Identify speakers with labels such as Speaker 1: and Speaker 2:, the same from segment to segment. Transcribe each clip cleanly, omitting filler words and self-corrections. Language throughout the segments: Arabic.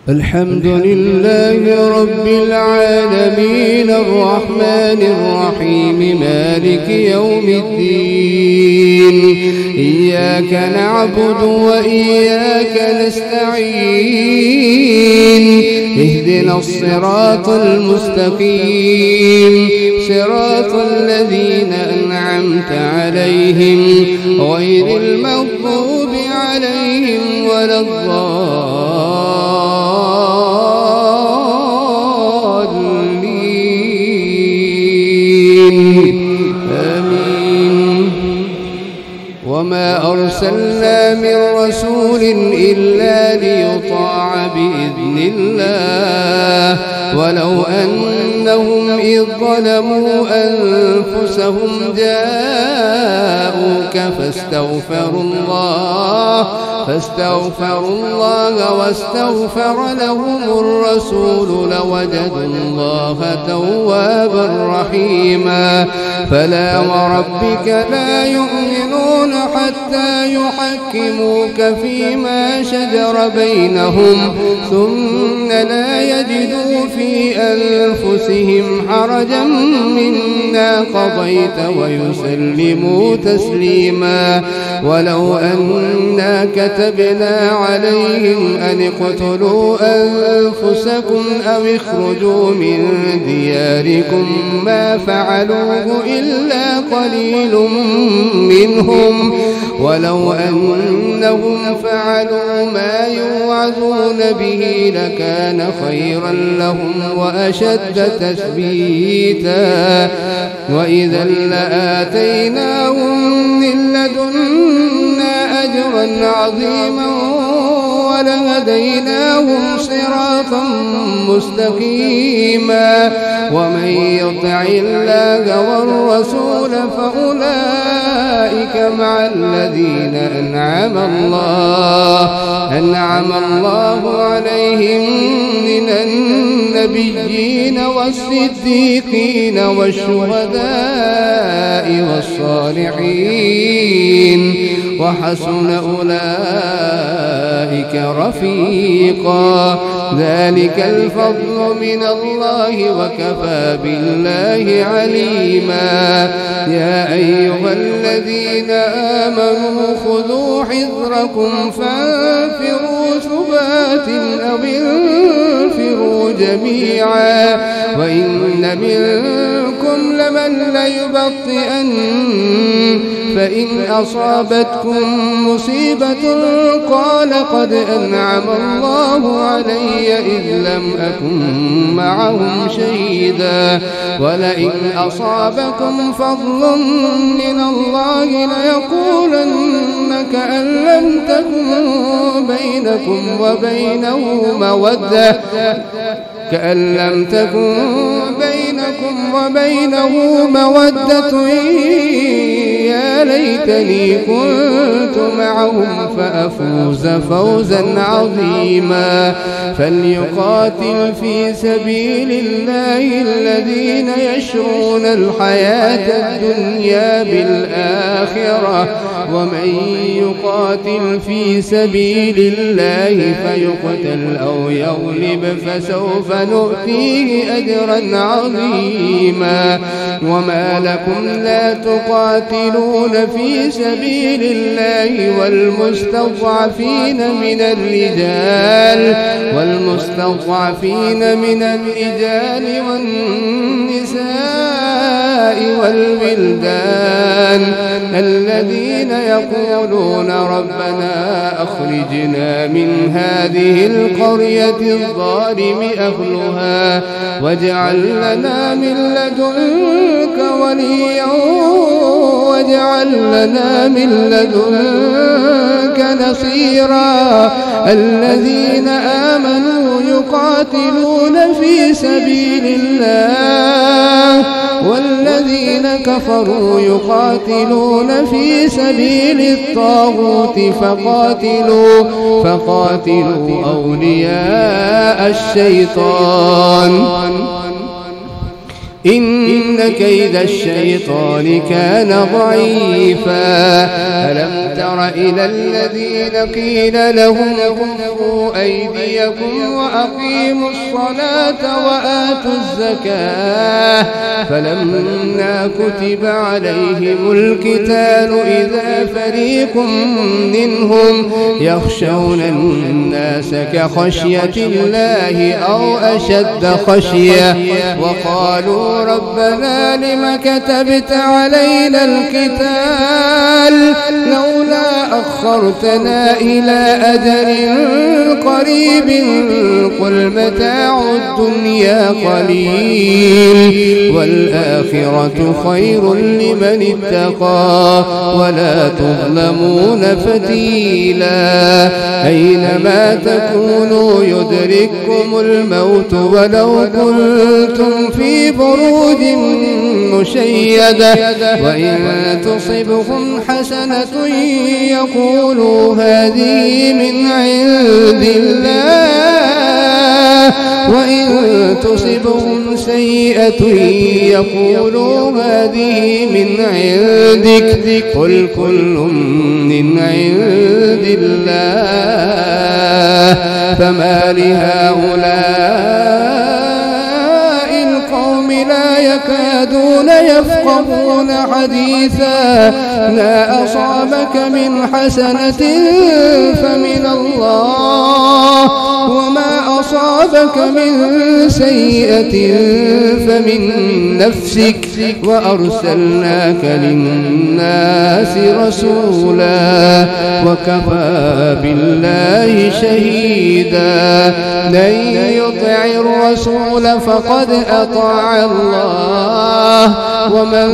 Speaker 1: الحمد لله رب العالمين الرحمن الرحيم مالك يوم الدين إياك نعبد وإياك نستعين اهدنا الصراط المستقيم صراط الذين أنعمت عليهم غير المغضوب عليهم ولا وما أرسلنا من رسول إلا ليطاع بإذن الله ولو أنهم إذ ظلموا أنفسهم جاءوك فاستغفروا الله واستغفر لهم الرسول لوجدوا الله توابا رحيما فلا وربك لا يؤمنون حتى يحكموك فيما شجر بينهم ثم لا يجدوا في أنفسهم حرجا مما قضيت ويسلموا تسليما ولو أنا كتبنا عليهم أن اقتلوا أنفسكم أو اخرجوا من دياركم ما فعلوه إلا قليل منهم ولو أنهم فعلوا ما يوعظون به لكان خيرا لهم وأشد تثبيتا وإذا لآتيناهم من لدنا أجرا عظيما ولهديناهم صراطا مستقيما ومن يطع الله والرسول فأولئك مع الذين أنعم الله عليهم من النبيين والصديقين والشهداء والصالحين وحسن أولئك رفيقا ذلك الفضل من الله وكفى بالله عليما يا أيها الذين آمنوا خذوا حذركم فانفروا ثبات أو انفروا جميعا وإن منكم لمن ليبطئن فإن أصابتكم مصيبة قال قد أنعم الله علي إذ لم أكن معهم شهيدا ولئن أصابكم فضل من الله ليقولن كأن لم تكن بينكم وبينه مودة يا ليتني كنت معهم فأفوز فوزا عظيما فليقاتل في سبيل الله الذين يشرون الحياة الدنيا بالآخرة ومن يقاتل في سبيل الله فيقتل أو يغلب فسوف نؤتيه أجرا عظيما وما لكم لا تقاتلون في سبيل الله والمستضعفين من الرجال والنساء والولدان الذين يقولون ربنا أخرجنا من هذه القرية الظالم أهلها واجعل لنا من لدنك وليا واجعل لنا من لدنك نصيرا الذين آمنوا يقاتلون في سبيل الله والذين كفروا يقاتلون في سبيل الطاغوت فقاتلوا أولياء الشيطان إن كيد الشيطان كان ضعيفا ألم تر إلى الذين قيل لهم كفوا أيديكم وأقيموا الصلاة وآتوا الزكاة فلما كتب عليهم القتال إذا فريق منهم يخشون الناس كخشية الله أو أشد خشية وقالوا ربنا لم كتبت علينا القتال لولا أخرتنا إلى أجل قريب قل متاع الدنيا قليل والآخرة خير لمن اتقى ولا تظلمون فتيلا أينما تكونوا يدرككم الموت ولو كنتم في بروج مشيدة وإن تصبهم حسنة يقولوا هذه من عند الله وإن تصبهم سيئة يقولوا هذه من عندك قل كل من عند الله فما لهؤلاء لا يكادون يفقهون حديثا ما أصابك من حسنة فمن الله وما أصابك من سيئة فمن نفسك وأرسلناك للناس رسولا وكفى بالله شهيدا لن يطع الرسول فقد أطاع الله ومن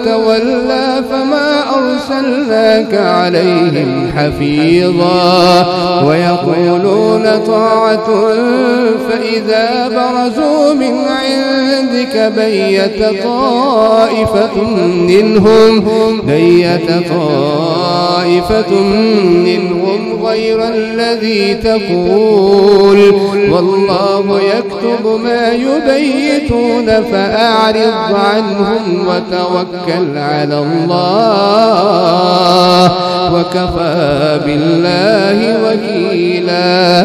Speaker 1: تولى فما أرسلناك عليهم حفيظا ويقولون طاعة فإذا برزوا من عندك بيت طائفة منهم غير الذي تقول والله يكتب ما يبيتون فأعرض عنهم وتوكل على الله وكفى بالله وكيلا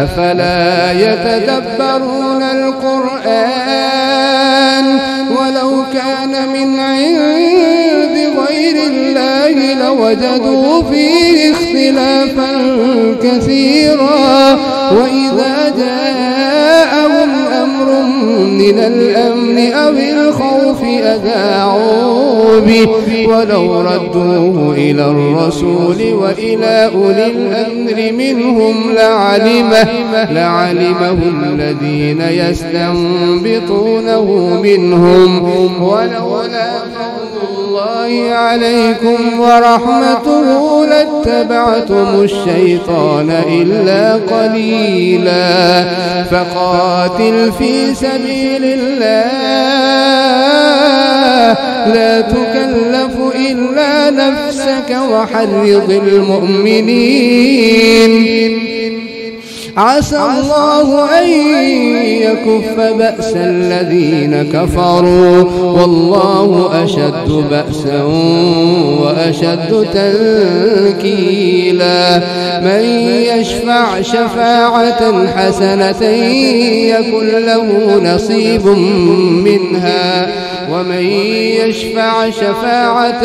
Speaker 1: أفلا يتدبرون القرآن ولو كان من عند غير الله لوجدوا فيه اختلافا كثيرا وإذا جاءهم أمر من الأمن أو الخوف أذاعوا به ولو ردوه إلى الرسول وإلى أولي الأمر منهم لعلمه الذين يستنبطونه منهم ولولا فضل الله عليكم ورحمته لاتبعتم الشيطان إلا قليلا فقاتل في سبيل الله لا تكلف إلا نفسك وحرض المؤمنين عسى الله أن يكف بأس الذين كفروا والله أشد بأسا وأشد تنكيلا من يشفع شفاعة حسنة يكن له نصيب منها ومن يشفع شفاعة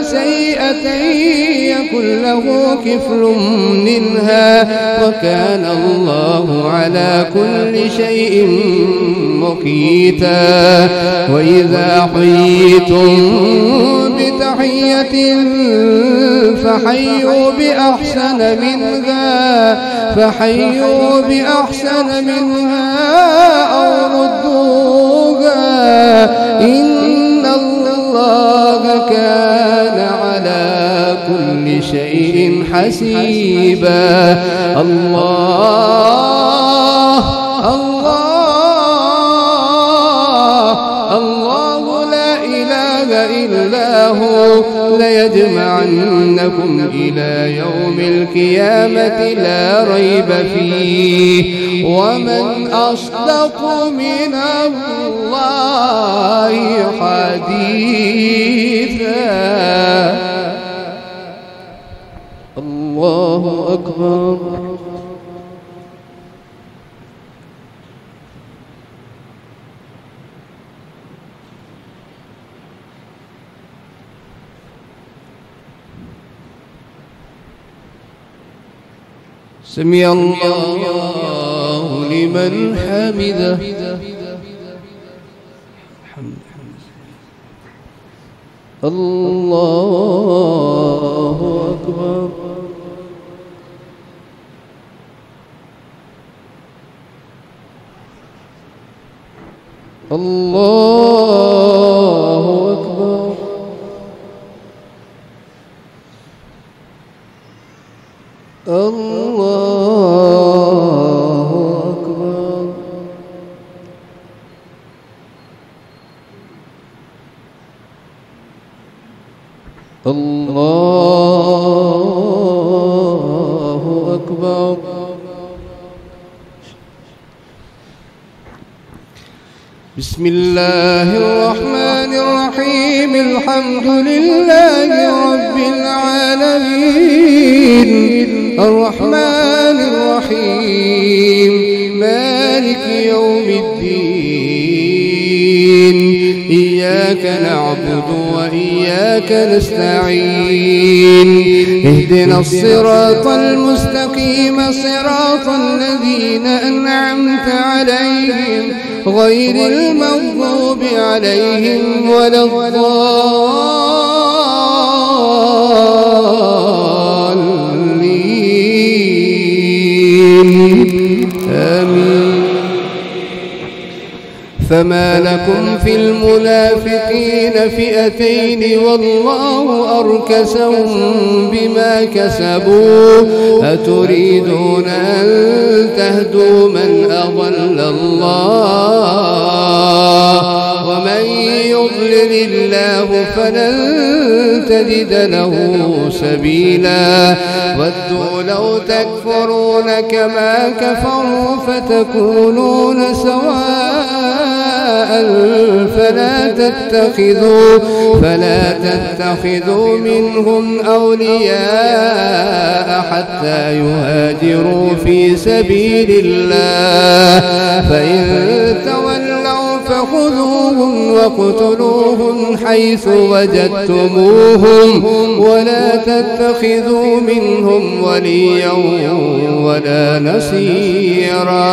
Speaker 1: سيئة يكن له كفل منها وكان الله على كل شيء مقيتا وإذا حييتم بتحية فحيوا بأحسن منها أو ردوها إن الله كان على كل شيء حسيبا الله لا إله إلا الله ليجمعنكم إلى يوم القيامة لا ريب فيه ومن أصدق من الله حديثا. الله أكبر. سمع الله لمن حمده. الله أكبر. الله أكبر. الله أكبر. الله أكبر. بسم الله الرحمن الرحيم. الحمد لله رب العالمين الرحمن الرحيم مالك يوم الدين. إياك نعبد وإياك نستعين. اهدنا الصراط المستقيم صراط الذين أنعمت عليهم غير المغضوب عليهم ولا الضالين. آمين. فما لكم في المنافقين فئتين والله أركسهم بما كسبوا أتريدون أن تهدوا من أضل الله ومن يضلل الله فلن تجد له سبيلا. ودوا لو تكفرون كما كفروا فتكونون سواء فلا تتخذوا منهم أولياء حتى يهاجروا في سبيل الله فإن تولوا فخذوهم وقتلوهم حيث وجدتموهم ولا تتخذوا منهم وليا ولا نصيرا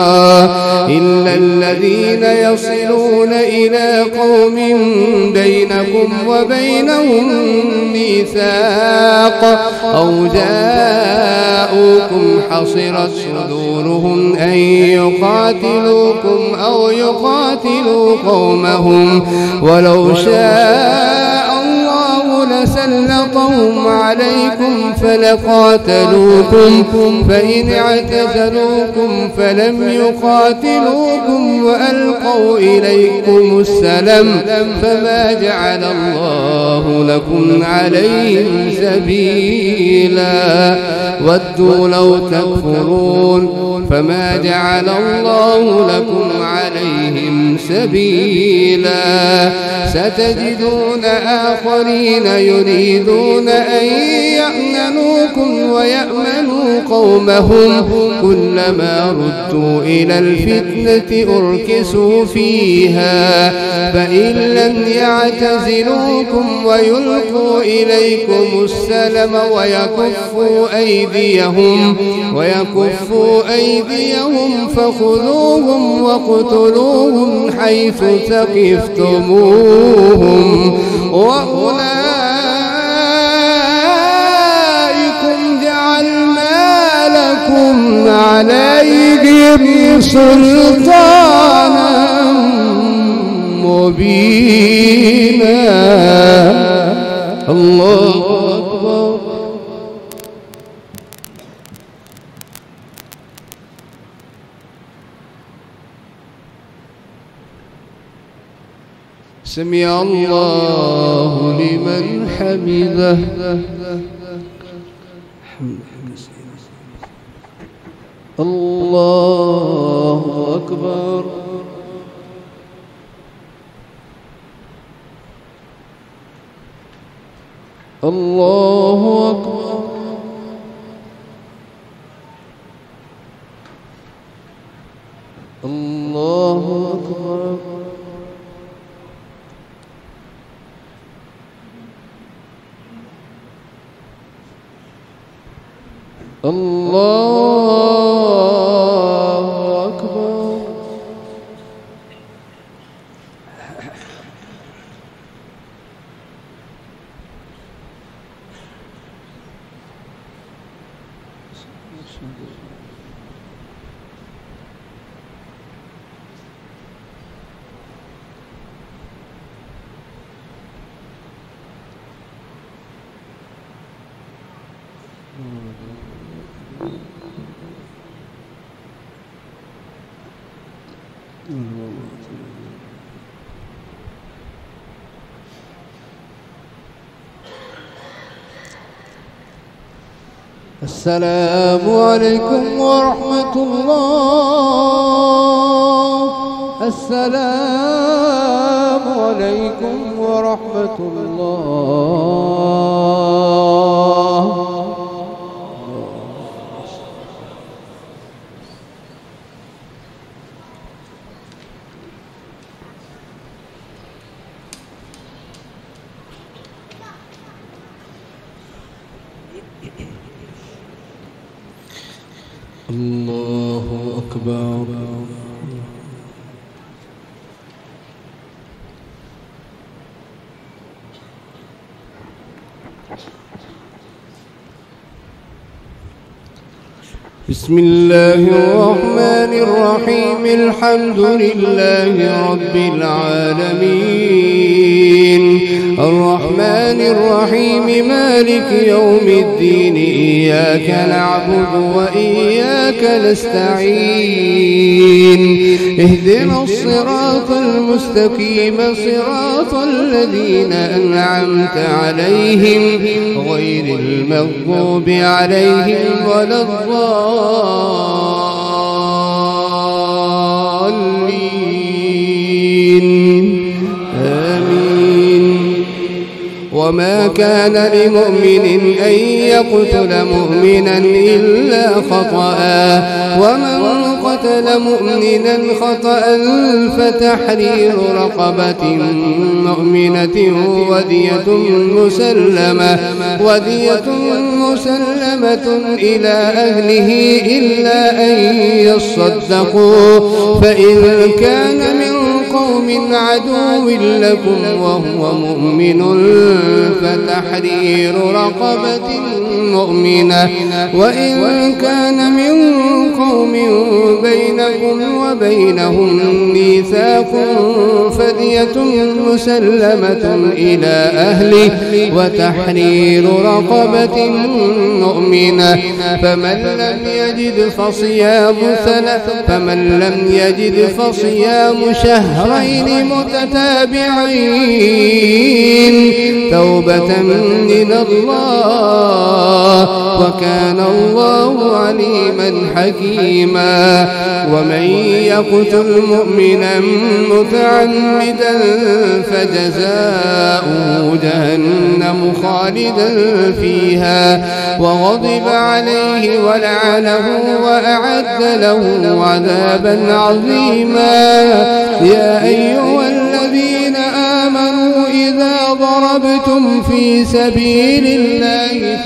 Speaker 1: إلا الذين يصلون إلى قوم بينكم وبينهم ميثاق أو جاءوكم حصرت صدورهم أن يقاتلوكم أو يقاتلوا قومهم ولو شاء الله لسلطهم عليكم فلقاتلوكم فإن اعتزلوكم فلم يقاتلوكم وألقوا إليكم السلم فما جعل الله لكم عليهم سبيلا. ودوا لو تكفرون فما جعل الله لكم عليهم سبيلا. ستجدون آخرين يريدون أن يأمنوكم ويأمنوا قومهم كلما ردوا إلى الفتنة أركسوا فيها فإن لم يعتزلوكم ويلقوا إليكم السلم ويكفوا أيديهم فخذوهم وقتلوهم حيث ثقفتموهم وأولئكم جعلنا لكم عليهم سلطانا مبينا. الله أكبر. سمع الله لمن حمده. الله أكبر. الله أكبر. الله أكبر. الله أكبر. السلام عليكم ورحمة الله. السلام عليكم ورحمة الله. الله أكبر. بسم الله الرحمن الرحيم. الحمد لله رب العالمين الرحمن الرحيم مالك يوم الدين. إياك نعبد وإياك نستعين. اهدنا الصراط المستقيم صراط الذين أنعمت عليهم غير المغضوب عليهم ولا الضالين. آمين. وما كان لمؤمن أن يقتل مؤمنا إلا خطأ. ومن قتل مؤمنا خطأ فتحرير رقبة مؤمنة ودية مسلمة إلى أهله إلا أن يصدقوا. فإن كان من قوم عدو لكم وهو مؤمن فتحرير رقبة مؤمنة. وإن كان من قوم بينكم وبينهم ميثاق فدية مسلمة إلى أهله وتحرير رقبة مؤمنة. فمن لم يجد فصيام شهرين متتابعين توبة من الله وكان الله عليما حكيما. ومن يقتل مؤمنا متعمدا فجزاؤه جهنم خالدا فيها وغضب عليه ولعنه وأعد له عذابا عظيما. يا أيها الذين آمنوا إذا ضربتم في سبيل الله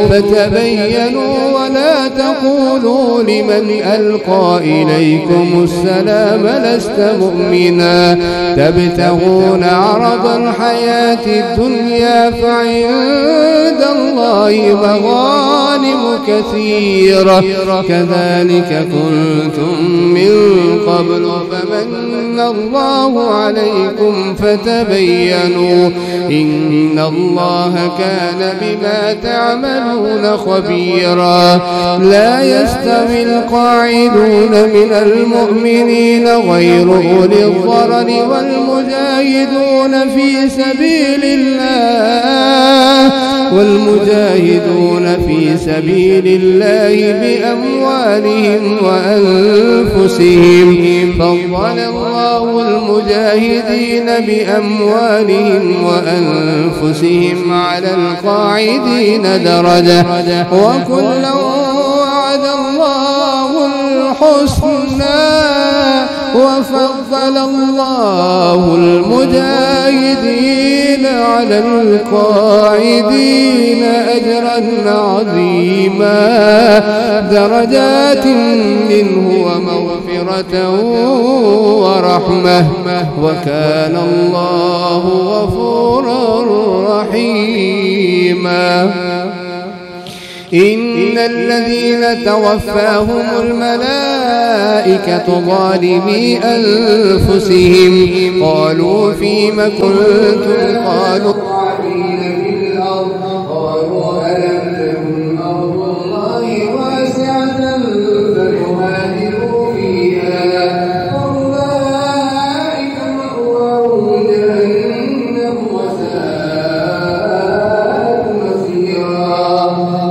Speaker 1: فتبينوا ولا تقولوا لمن ألقى إليكم السلام لست مؤمنا تبتغون عرض الحياة الدنيا فعند الله مغانم كثيرة كذلك كنتم من قبل فمن الله عليكم فتبينوا إن الله كان بما تعملون خبيرا. لا يستوي القاعدون من المؤمنين غير أولي الضرر والمجاهدون في سبيل الله بأموالهم وأنفسهم. فضل الله المجاهدين بأموالهم وأنفسهم على القاعدين درجة وكلا وعد الله الحسنى وفضل الله المجاهدين على القاعدين أجرا عظيما درجات منه ومغفرة ورحمة وكان الله غفورا رحيما. إن الذين توفاهم الملائكة ظالمي أنفسهم قالوا فيم كنتم قالوا ألم تكن أرض الله واسعة فتهاجروا فيها فأولئك مأواهم جهنم وساءت مصيرا.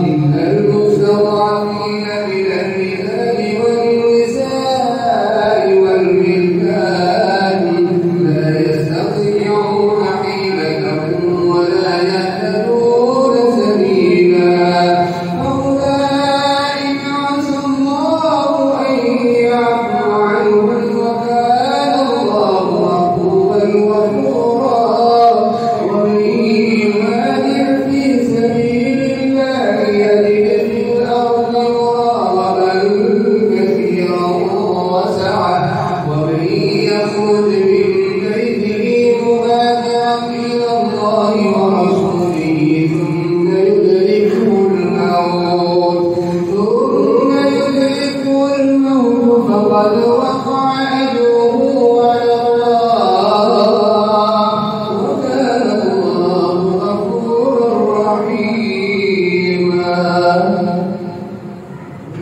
Speaker 1: إن المستضعفين من الرجال والنساء والولدان لا يستطيعون حيلة ولا يهتدون سبيلا. فأولئك عسى الله أن يعفو عنهم وكان الله عفوا غفورا. ومن يهاجر في سبيل الله يجد في الأرض مراغما كثيرا وسعة ومن يخرج من بيته مهاجرا إلى الله ورسوله ثم يدركه الموت فقد وقع أجره على الله وكان الله غفورا رحيما.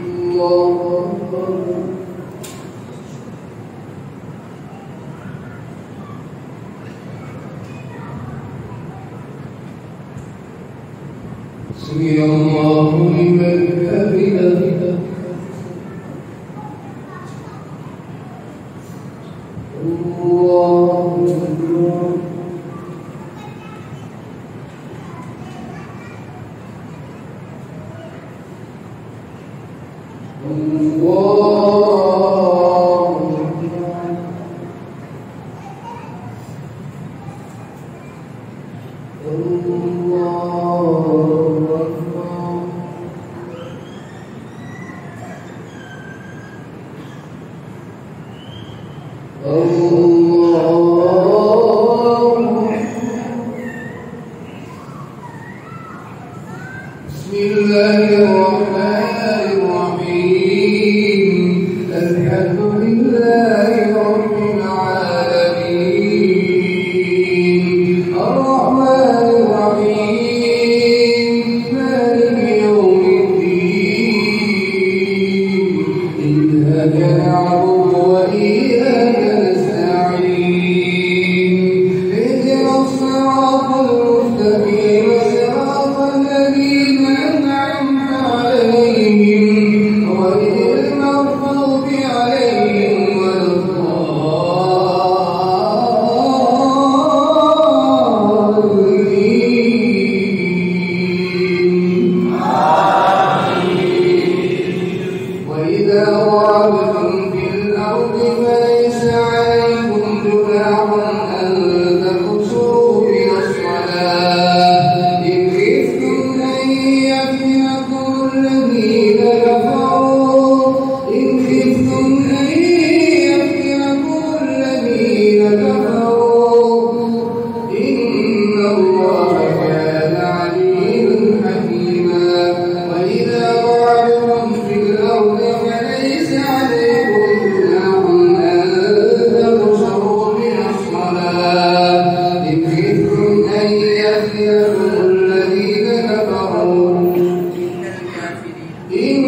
Speaker 1: الله أكبر. سمع الله لمن حمده. الله أكبر. بسم الله الرحمن الرحيم. الحمد لله رب العالمين الرحمن الرحيم مالك يوم الدين إياك نعبد وإياك نستعين اهدنا الصراط المستقيم صراط الذين أنعمت عليهم غير المغضوب عليهم ولا الضالين. وإذا ضربتم في الأرض فليس عليكم جناح أن تقصروا من الصلاة إن خفتم أن يفتنكم الذين كفروا إن الله كان عليما حكيما. وإذا ضربتم في الأرض فليس عليكم جناح أن تقصروا من الصلاة إن خفتم أن يفتنكم الذين كفروا إن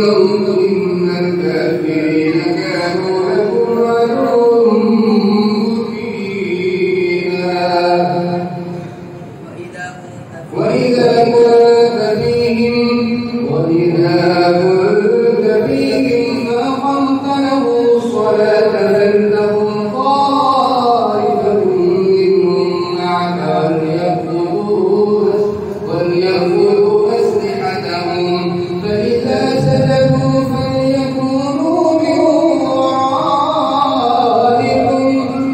Speaker 1: إن الكافرين كانوا لكم عدوا مبينا وإذا كنت فيهم فأقمت لهم الصلاة فلتقم طائفة منهم معك وليأخذوا أسلحتهم فإذا سجدوا فليكونوا من ورائكم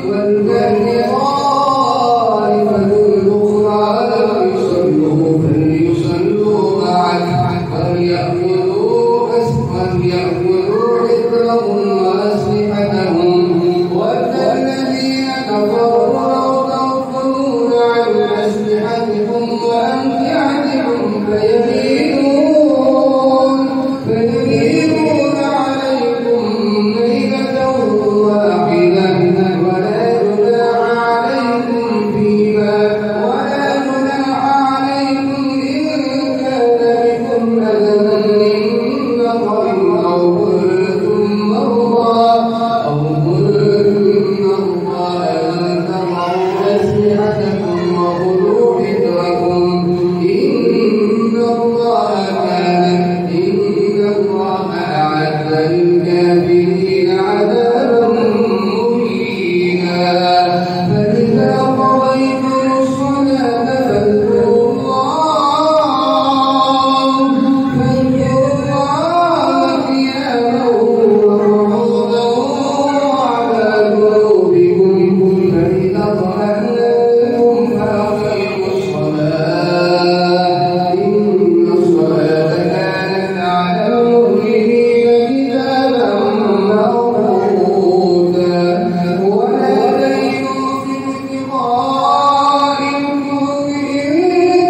Speaker 1: ولتأت طائفة أخرى فليصلوا معك وليأخذوا حذرهم وأسلحتهم ود الذين كفروا لو تغفلون عن أسلحتكم وأمتعتكم فيميلون عليكم ميلة واحدة ولا جناح عليكم إن كان بكم أذى من مطر أو كنتم مرضى أن تضعوا أسلحتكم وخذوا حذركم إن الله أعد للكافرين عذابا مهينا فإذا قضيتم الصلاة فاذكروا الله قياما وقعودا وعلى جنوبكم فإذا اطمأننتم فأقيموا الصلاة إن الصلاة كانت على المؤمنين كتابا موقوتا ولا تهنوا في ابتغاء الكفر إن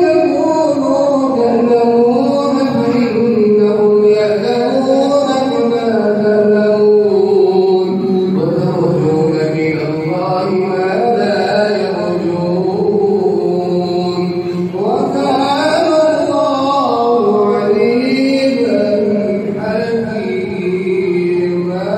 Speaker 1: تكونوا تعلمون فإنهم يعلمون كما تعلمون وترجون من الله ما لا يرجون وكان الله عليما حكيما